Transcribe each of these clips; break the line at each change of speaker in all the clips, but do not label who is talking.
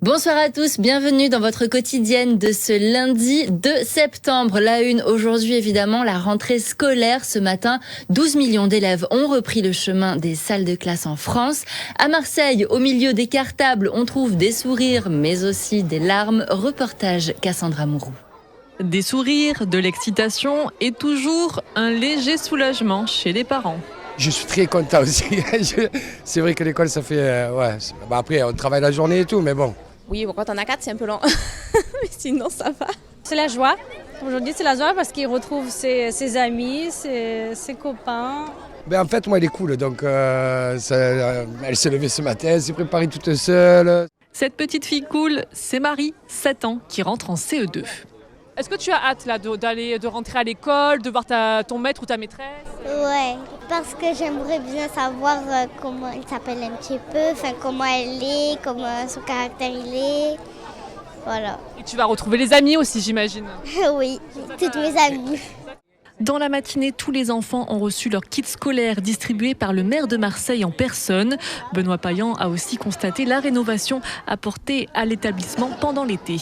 Bonsoir à tous, bienvenue dans votre quotidienne de ce lundi 2 septembre. La une aujourd'hui, évidemment, la rentrée scolaire. Ce matin, 12 millions d'élèves ont repris le chemin des salles de classe en France. À Marseille, au milieu des cartables, on trouve des sourires, mais aussi des larmes. Reportage Cassandra Mourou.
Des sourires, de l'excitation et toujours un léger soulagement chez les parents.
Je suis très content aussi. C'est vrai que l'école, ça fait... après, on travaille la journée et tout, mais bon.
Oui, bon, quand on a 4, c'est un peu long. Mais sinon, ça va.
C'est la joie. Aujourd'hui, c'est la joie parce qu'il retrouve ses amis, ses copains.
En fait, moi, elle est cool. Donc, elle s'est levée ce matin, elle s'est préparée toute seule.
Cette petite fille cool, c'est Marie, 7 ans, qui rentre en CE2.
Est-ce que tu as hâte là, de rentrer à l'école, de voir ton maître ou ta maîtresse ?
Ouais, parce que j'aimerais bien savoir comment elle s'appelle un petit peu, comment elle est, comment son caractère il est. Voilà.
Et tu vas retrouver les amis aussi, j'imagine.
Oui, toutes mes amies.
Dans la matinée, tous les enfants ont reçu leur kit scolaire distribué par le maire de Marseille en personne. Benoît Payan a aussi constaté la rénovation apportée à l'établissement pendant l'été.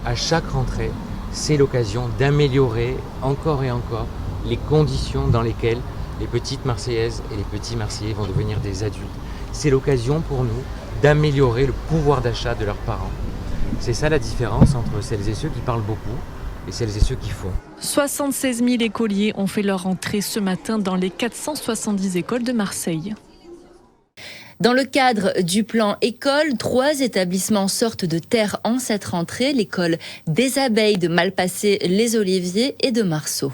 À chaque rentrée, c'est l'occasion d'améliorer encore et encore les conditions dans lesquelles les petites Marseillaises et les petits Marseillais vont devenir des adultes. C'est l'occasion pour nous d'améliorer le pouvoir d'achat de leurs parents. C'est ça la différence entre celles et ceux qui parlent beaucoup et celles et ceux qui font.
76 000 écoliers ont fait leur entrée ce matin dans les 470 écoles de Marseille.
Dans le cadre du plan école, 3 établissements sortent de terre en cette rentrée. L'école des Abeilles de Malpasset-les-Oliviers et de Marceau.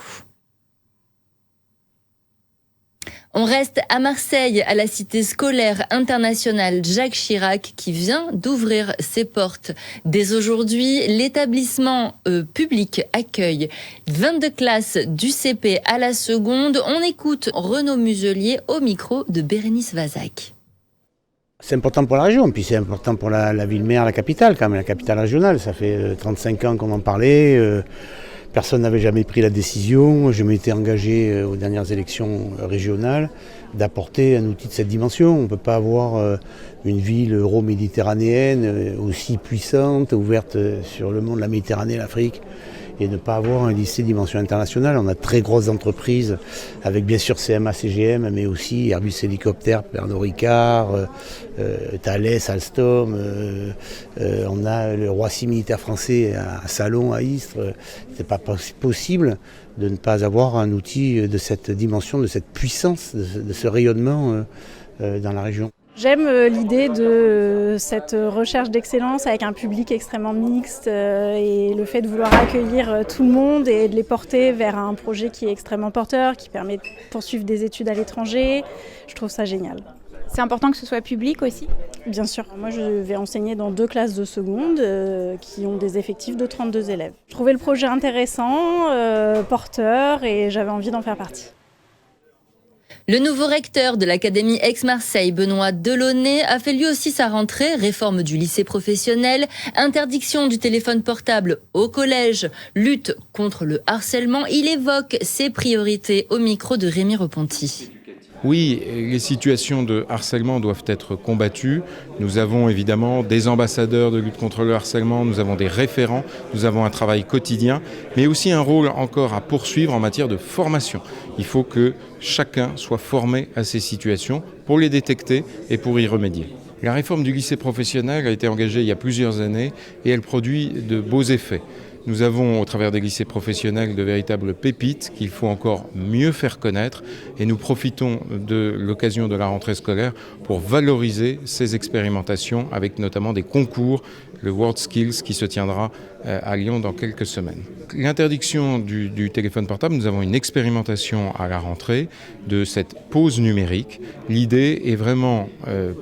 On reste à Marseille, à la cité scolaire internationale Jacques Chirac qui vient d'ouvrir ses portes. Dès aujourd'hui, l'établissement public accueille 22 classes du CP à la seconde. On écoute Renaud Muselier au micro de Bérénice Vazac.
C'est important pour la région, puis c'est important pour la ville-mère, la capitale quand même, la capitale régionale. Ça fait 35 ans qu'on en parlait, personne n'avait jamais pris la décision. Je m'étais engagé aux dernières élections régionales d'apporter un outil de cette dimension. On ne peut pas avoir une ville euro-méditerranéenne aussi puissante, ouverte sur le monde, la Méditerranée, l'Afrique, et ne pas avoir un lycée dimension internationale. On a de très grosses entreprises avec bien sûr CMA, CGM, mais aussi Airbus Hélicoptère, Pernod Ricard, Thales, Alstom. On a le Roissy militaire français à Salon, à Istres. C'est pas possible de ne pas avoir un outil de cette dimension, de cette puissance, de ce rayonnement dans la région.
J'aime l'idée de cette recherche d'excellence avec un public extrêmement mixte et le fait de vouloir accueillir tout le monde et de les porter vers un projet qui est extrêmement porteur, qui permet de poursuivre des études à l'étranger. Je trouve ça génial.
C'est important que ce soit public aussi ?
Bien sûr. Moi, je vais enseigner dans 2 classes de seconde qui ont des effectifs de 32 élèves. Je trouvais le projet intéressant, porteur et j'avais envie d'en faire partie.
Le nouveau recteur de l'Académie Aix-Marseille, Benoît Delaunay, a fait lui aussi sa rentrée, réforme du lycée professionnel, interdiction du téléphone portable au collège, lutte contre le harcèlement. Il évoque ses priorités au micro de Rémi Reponti.
Oui, les situations de harcèlement doivent être combattues. Nous avons évidemment des ambassadeurs de lutte contre le harcèlement, nous avons des référents, nous avons un travail quotidien, mais aussi un rôle encore à poursuivre en matière de formation. Il faut que chacun soit formé à ces situations pour les détecter et pour y remédier. La réforme du lycée professionnel a été engagée il y a plusieurs années et elle produit de beaux effets. Nous avons, au travers des lycées professionnels, de véritables pépites qu'il faut encore mieux faire connaître et nous profitons de l'occasion de la rentrée scolaire pour valoriser ces expérimentations avec notamment des concours, le World Skills qui se tiendra à Lyon dans quelques semaines. L'interdiction du téléphone portable, nous avons une expérimentation à la rentrée de cette pause numérique. L'idée est vraiment,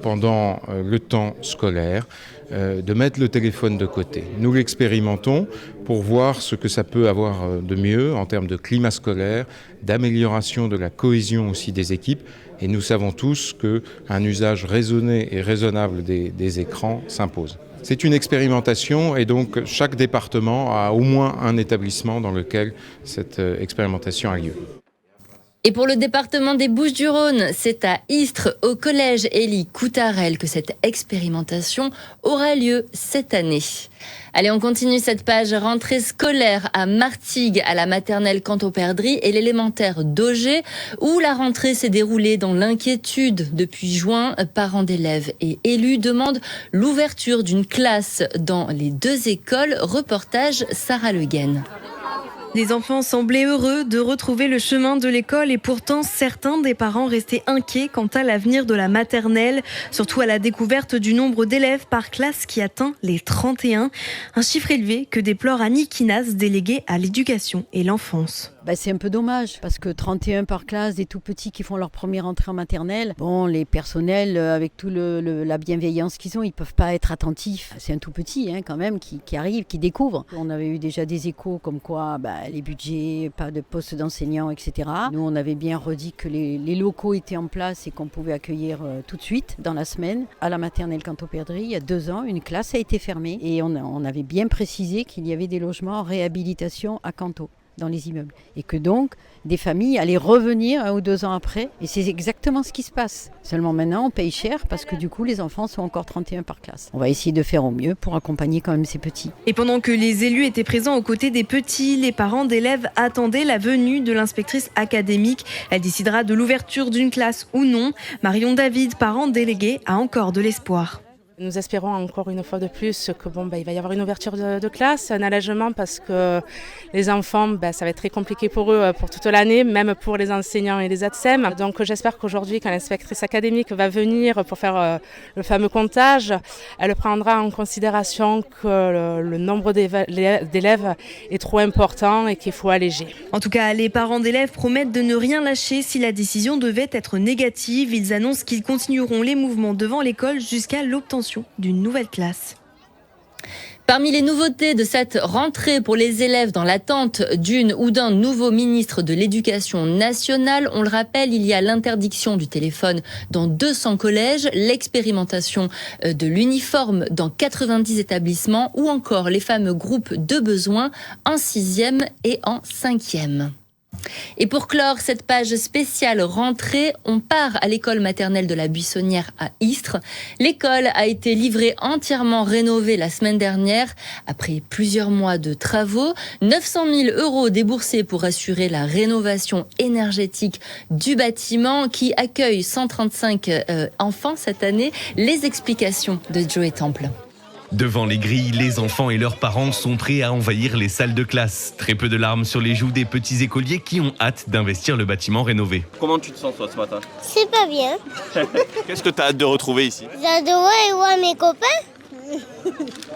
pendant le temps scolaire, de mettre le téléphone de côté. Nous l'expérimentons pour voir ce que ça peut avoir de mieux en termes de climat scolaire, d'amélioration de la cohésion aussi des équipes. Et nous savons tous qu'un usage raisonné et raisonnable des écrans s'impose. C'est une expérimentation et donc chaque département a au moins un établissement dans lequel cette expérimentation a lieu.
Et pour le département des Bouches-du-Rhône, c'est à Istres, au collège Élie Coutarel, que cette expérimentation aura lieu cette année. Allez, on continue cette page rentrée scolaire à Martigues, à la maternelle Canto-Perdrix et l'élémentaire d'Auger, où la rentrée s'est déroulée dans l'inquiétude. Depuis juin, parents d'élèves et élus demandent l'ouverture d'une classe dans les 2 écoles. Reportage Sarah Le Guen.
Les enfants semblaient heureux de retrouver le chemin de l'école et pourtant certains des parents restaient inquiets quant à l'avenir de la maternelle, surtout à la découverte du nombre d'élèves par classe qui atteint les 31. Un chiffre élevé que déplore Annie Kinas, déléguée à l'éducation et l'enfance.
C'est un peu dommage parce que 31 par classe, des tout petits qui font leur première entrée en maternelle. Bon, les personnels, avec tout la bienveillance qu'ils ont, ils peuvent pas être attentifs. C'est un tout petit quand même qui arrive, qui découvre. On avait eu déjà des échos comme quoi les budgets, pas de postes d'enseignants, etc. Nous, on avait bien redit que les locaux étaient en place et qu'on pouvait accueillir tout de suite dans la semaine. À la maternelle Canto-Perdrix, il y a 2 ans, une classe a été fermée et on avait bien précisé qu'il y avait des logements en réhabilitation à Canto, dans les immeubles. Et que donc, des familles allaient revenir 1 ou 2 ans après. Et c'est exactement ce qui se passe. Seulement maintenant, on paye cher parce que du coup, les enfants sont encore 31 par classe. On va essayer de faire au mieux pour accompagner quand même ces petits.
Et pendant que les élus étaient présents aux côtés des petits, les parents d'élèves attendaient la venue de l'inspectrice académique. Elle décidera de l'ouverture d'une classe ou non. Marion David, parent délégué, a encore de l'espoir.
Nous espérons encore une fois de plus que il va y avoir une ouverture de classe, un allègement parce que les enfants, ça va être très compliqué pour eux pour toute l'année, même pour les enseignants et les ATSEM. Donc j'espère qu'aujourd'hui, quand l'inspectrice académique va venir pour faire le fameux comptage, elle prendra en considération que le nombre d'élèves est trop important et qu'il faut alléger.
En tout cas, les parents d'élèves promettent de ne rien lâcher si la décision devait être négative. Ils annoncent qu'ils continueront les mouvements devant l'école jusqu'à l'obtention d'une nouvelle classe.
Parmi les nouveautés de cette rentrée pour les élèves dans l'attente d'une ou d'un nouveau ministre de l'Éducation nationale, on le rappelle, il y a l'interdiction du téléphone dans 200 collèges, l'expérimentation de l'uniforme dans 90 établissements ou encore les fameux groupes de besoins en 6e et en 5e. Et pour clore cette page spéciale rentrée, on part à l'école maternelle de la Buissonnière à Istres. L'école a été livrée entièrement rénovée la semaine dernière après plusieurs mois de travaux. 900 000 € déboursés pour assurer la rénovation énergétique du bâtiment qui accueille 135 enfants cette année. Les explications de Joey Temple.
Devant les grilles, les enfants et leurs parents sont prêts à envahir les salles de classe. Très peu de larmes sur les joues des petits écoliers qui ont hâte d'investir le bâtiment rénové.
Comment tu te sens toi ce matin?
C'est pas bien.
Qu'est-ce que tu as hâte de retrouver ici?
J'adorais voir mes copains.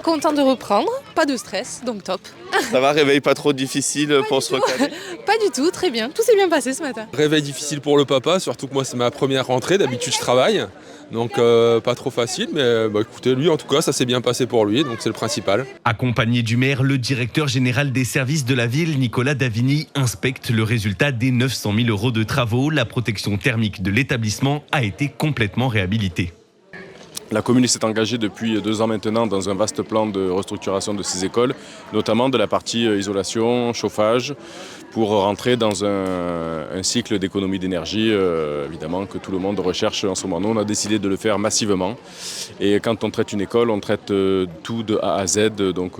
Content de reprendre, pas de stress, donc top.
Ça va, réveil pas trop difficile pour se recaler?
Pas du tout, très bien. Tout s'est bien passé ce matin.
Réveil difficile pour le papa, surtout que moi c'est ma première rentrée, d'habitude je travaille. Donc pas trop facile, mais écoutez, lui en tout cas ça s'est bien passé pour lui, donc c'est le principal.
Accompagné du maire, le directeur général des services de la ville, Nicolas Davigny, inspecte le résultat des 900 000 € de travaux. La protection thermique de l'établissement a été complètement réhabilitée.
La commune s'est engagée depuis 2 ans maintenant dans un vaste plan de restructuration de ces écoles, notamment de la partie isolation, chauffage, pour rentrer dans un cycle d'économie d'énergie, évidemment, que tout le monde recherche en ce moment. Nous, on a décidé de le faire massivement. Et quand on traite une école, on traite tout de A à Z, donc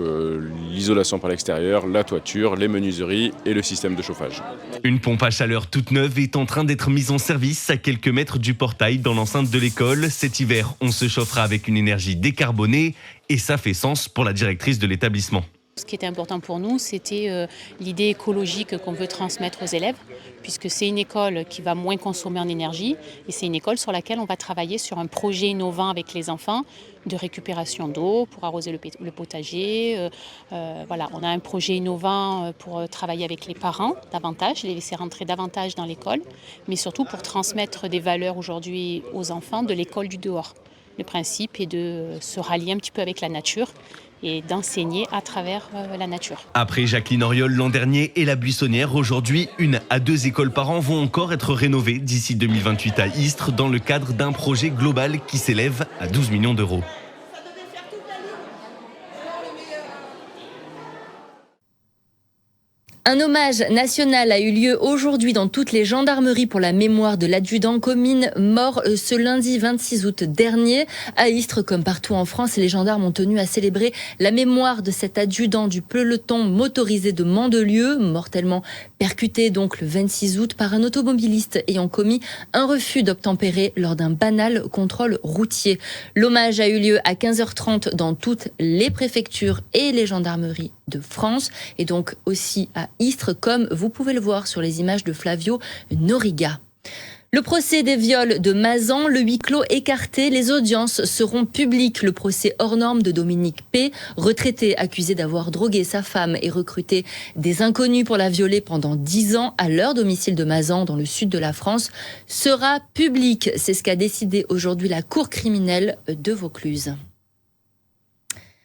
l'isolation par l'extérieur, la toiture, les menuiseries et le système de chauffage.
Une pompe à chaleur toute neuve est en train d'être mise en service à quelques mètres du portail dans l'enceinte de l'école. Cet hiver, on se chauffera avec une énergie décarbonée et ça fait sens pour la directrice de l'établissement.
Ce qui était important pour nous, c'était l'idée écologique qu'on veut transmettre aux élèves, puisque c'est une école qui va moins consommer en énergie et c'est une école sur laquelle on va travailler sur un projet innovant avec les enfants de récupération d'eau pour arroser le potager. Voilà, on a un projet innovant pour travailler avec les parents davantage, les laisser rentrer davantage dans l'école, mais surtout pour transmettre des valeurs aujourd'hui aux enfants de l'école du dehors. Le principe est de se rallier un petit peu avec la nature et d'enseigner à travers la nature.
Après Jacqueline Auriol l'an dernier et la Buissonnière, aujourd'hui, 1 à 2 écoles par an vont encore être rénovées d'ici 2028 à Istres dans le cadre d'un projet global qui s'élève à 12 millions d'euros.
Un hommage national a eu lieu aujourd'hui dans toutes les gendarmeries pour la mémoire de l'adjudant Comines, mort ce lundi 26 août dernier. À Istres, comme partout en France, les gendarmes ont tenu à célébrer la mémoire de cet adjudant du peloton motorisé de Mandelieu, mortellement percuté donc le 26 août par un automobiliste ayant commis un refus d'obtempérer lors d'un banal contrôle routier. L'hommage a eu lieu à 15h30 dans toutes les préfectures et les gendarmeries de France et donc aussi à Istres, comme vous pouvez le voir sur les images de Flavio Noriga. Le procès des viols de Mazan, le huis clos écarté, les audiences seront publiques. Le procès hors norme de Dominique P., retraité accusé d'avoir drogué sa femme et recruté des inconnus pour la violer pendant 10 ans à leur domicile de Mazan dans le sud de la France, sera public. C'est ce qu'a décidé aujourd'hui la Cour criminelle de Vaucluse.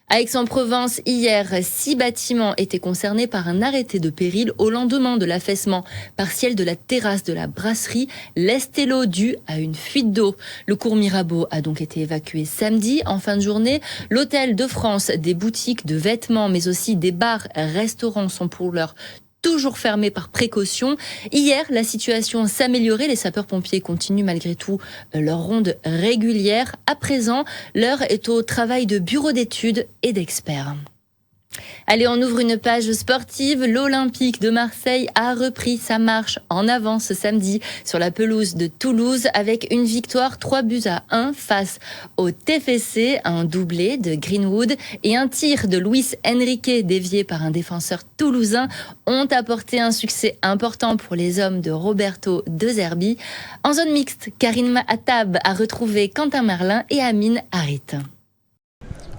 À Aix-en-Provence, hier, 6 bâtiments étaient concernés par un arrêté de péril au lendemain de l'affaissement partiel de la terrasse de la brasserie L'Estello dû à une fuite d'eau. Le cours Mirabeau a donc été évacué samedi en fin de journée. L'Hôtel de France, des boutiques de vêtements, mais aussi des bars, restaurants sont pour l'heure toujours fermés par précaution. Hier, la situation s'améliorait. Les sapeurs-pompiers continuent malgré tout leur ronde régulière. À présent, l'heure est au travail de bureaux d'études et d'experts. Allez, on ouvre une page sportive. L'Olympique de Marseille a repris sa marche en avant ce samedi sur la pelouse de Toulouse avec une victoire 3-1 face au TFC, un doublé de Greenwood et un tir de Luis Enrique dévié par un défenseur toulousain ont apporté un succès important pour les hommes de Roberto De Zerbi. En zone mixte, Karim Attab a retrouvé Quentin Merlin et Amine Harit.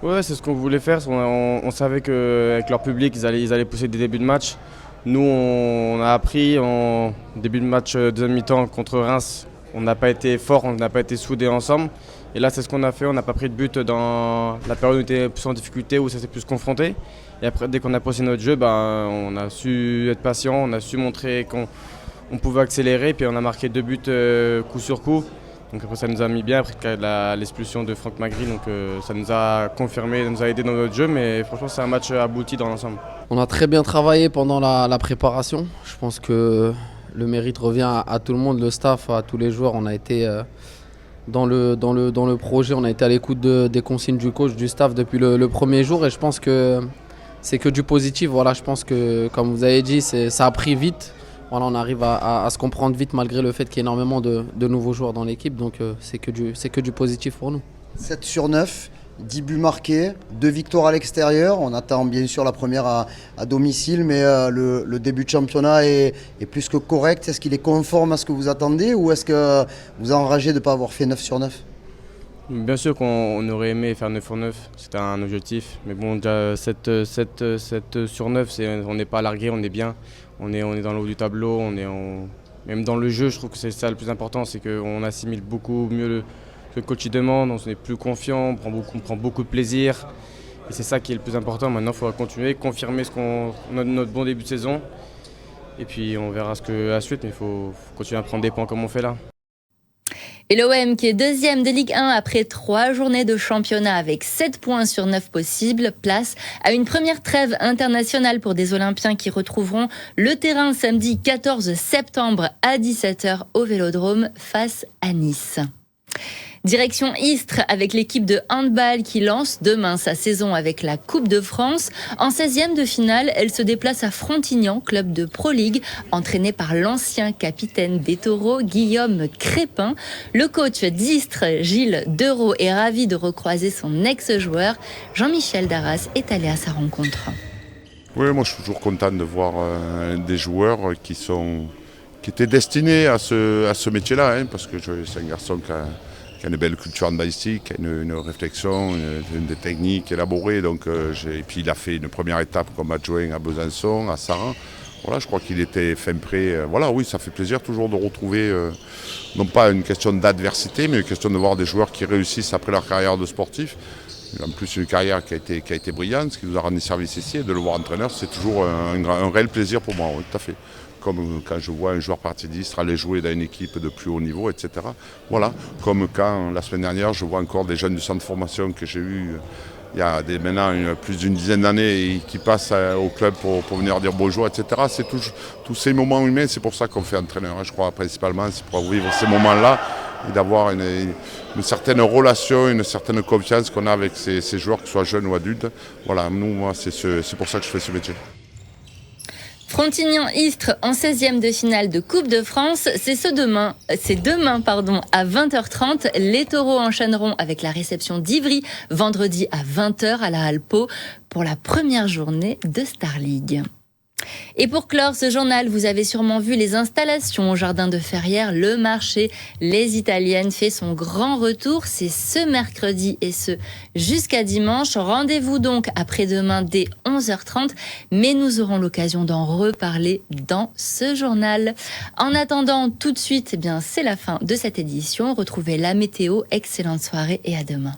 Ouais, c'est ce qu'on voulait faire. On savait qu'avec leur public, ils allaient pousser des débuts de match. Nous, on a appris en début de match deuxième mi-temps contre Reims. On n'a pas été fort, on n'a pas été soudés ensemble. Et là, c'est ce qu'on a fait. On n'a pas pris de but dans la période où on était plus en difficulté, où ça s'est plus confronté. Et après, dès qu'on a posé notre jeu, on a su être patient, on a su montrer qu'on pouvait accélérer. Puis on a marqué 2 buts coup sur coup. Donc après ça nous a mis bien après l'expulsion de Franck Magri, donc ça nous a confirmé, ça nous a aidé dans notre jeu, mais franchement c'est un match abouti dans l'ensemble.
On a très bien travaillé pendant la préparation. Je pense que le mérite revient à tout le monde, le staff, à tous les joueurs. On a été dans le projet, on a été à l'écoute des consignes du coach, du staff depuis le premier jour et je pense que c'est que du positif. Voilà, je pense que comme vous avez dit, ça a pris vite. Voilà, on arrive à se comprendre vite malgré le fait qu'il y ait énormément de nouveaux joueurs dans l'équipe, donc c'est que du positif pour nous.
7 sur 9, 10 buts marqués, 2 victoires à l'extérieur. On attend bien sûr la première à domicile, mais le début de championnat est plus que correct. Est-ce qu'il est conforme à ce que vous attendez ou est-ce que vous enragez de ne pas avoir fait 9 sur 9 ?
Bien sûr qu'on aurait aimé faire 9 sur 9, c'était un objectif. Mais bon, déjà 7 sur 9, on n'est pas largué, on est bien. On est dans le haut du tableau, même dans le jeu, je trouve que c'est ça le plus important, c'est qu'on assimile beaucoup mieux ce que le coach demande, on est plus confiant, on prend beaucoup de plaisir. Et c'est ça qui est le plus important. Maintenant, il faudra continuer, confirmer notre bon début de saison. Et puis on verra ce que la suite, mais il faut continuer à prendre des points comme on fait là.
Et l'OM qui est deuxième de Ligue 1 après 3 journées de championnat avec 7 points sur 9 possibles, place à une première trêve internationale pour des Olympiens qui retrouveront le terrain samedi 14 septembre à 17h au Vélodrome face à Nice. Direction Istres avec l'équipe de handball qui lance demain sa saison avec la Coupe de France. En 16e de finale, elle se déplace à Frontignan, club de Pro League, entraîné par l'ancien capitaine des Taureaux, Guillaume Crépin. Le coach d'Istres, Gilles Dereau, est ravi de recroiser son ex-joueur. Jean-Michel Darras est allé à sa rencontre.
Oui, moi je suis toujours content de voir des joueurs qui étaient destinés à ce métier-là, parce que c'est un garçon qui a une belle culture handballistique, qui a une réflexion, des techniques élaborées. Et puis il a fait une première étape comme adjoint à Besançon, à Saran. Voilà, je crois qu'il était fin prêt. Voilà, oui, ça fait plaisir toujours de retrouver, non pas une question d'adversité, mais une question de voir des joueurs qui réussissent après leur carrière de sportif. En plus, une carrière qui a été brillante, ce qui nous a rendu service ici, et de le voir entraîneur, c'est toujours un réel plaisir pour moi, oui, tout à fait. Comme quand je vois un joueur parti d'Istres aller jouer dans une équipe de plus haut niveau, etc. Voilà, comme quand la semaine dernière, je vois encore des jeunes du centre de formation que j'ai eu il y a maintenant plus d'une dizaine d'années qui passent au club pour venir dire bonjour, etc. C'est tous ces moments humains, c'est pour ça qu'on fait entraîneur, je crois, principalement, c'est pour vivre ces moments-là et d'avoir une certaine relation, une certaine confiance qu'on a avec ces joueurs, que ce soit jeunes ou adultes. Voilà, moi, c'est pour ça que je fais ce métier.
Frontignan-Istres en 16e de finale de Coupe de France. C'est demain à 20h30. Les Taureaux enchaîneront avec la réception d'Ivry vendredi à 20h à la Alpo pour la première journée de Star League. Et pour clore ce journal, vous avez sûrement vu les installations au jardin de Ferrières, le marché Les Italiennes fait son grand retour. C'est ce mercredi et ce jusqu'à dimanche. Rendez-vous donc après-demain dès 11h30. Mais nous aurons l'occasion d'en reparler dans ce journal. En attendant, tout de suite, c'est la fin de cette édition. Retrouvez la météo. Excellente soirée et à demain.